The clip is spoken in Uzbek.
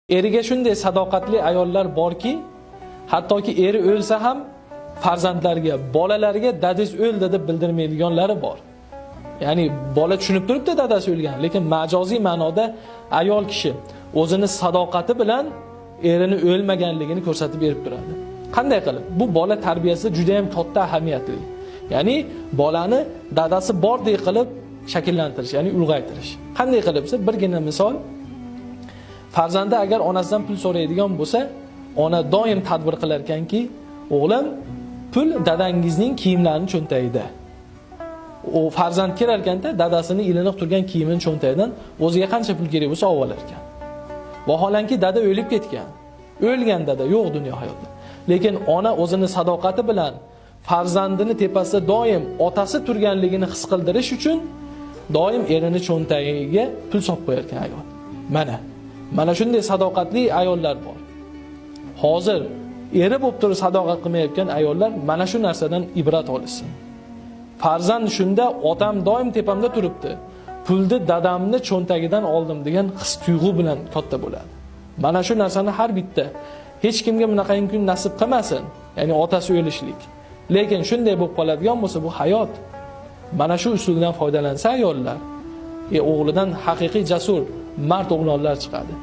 Eriga shunday sadoqatli ayollar borki, hattoki eri o'lsa ham farzandlariga, bolalariga dadasi o'ldi deb bildirmaydiganlari bor. Ya'ni bola tushunib turibdi dadasi o'lgan, lekin majoziy ma'noda ayol kishi o'zini sadoqati bilan erini o'lmaganligini ko'rsatib berib turadi. Qanday qilib? Bu bola tarbiyasida juda ham katta ahamiyatli. Ya'ni bolani dadasi bordek qilib shakllantirish, ya'ni ulg'aytirish. Qanday qilib? Birgina misol. Farzandi agar onasidan pul so'raydigan bo'lsa, ona doim tadbir qilar ekanki, o'g'lim, pul dadangizning kiyimlarining cho'ntagida. O farzand kelar ekanda dadasining ilinib turgan kiyimining cho'ntagidan o'ziga qancha pul kerak bo'lsa olib olar ekan. Vaholanki dada o'lib ketgan. O'lgan dada yo'q dunyo hayotda. Lekin ona o'zini sadoqati bilan farzandini tepasida doim otasi turganligini his qildirish uchun doim erini cho'ntagiga pul solib qo'yar ekan ayol. Mana shunday sadoqatli ayollar bor. Hozir eri bo'lib turib sadoqat qilmayotgan ayollar mana shu narsadan ibrat olishsin. Farzand shunda otam doim tepamda turibdi. Pulni dadamni cho'ntagidan oldim degan his-tuyg'u bilan katta bo'ladi. Mana shu narsani har bitta hech kimga bunaqa kun nasib qilmasin. Ya'ni otasi o'lishlik. Lekin shunday bo'lib qoladigan bo'lsa bu hayot. Mana shu usuldan foydalansa ayollar, o'g'lidan haqiqiy jasur, mard o'g'lonlar chiqadi.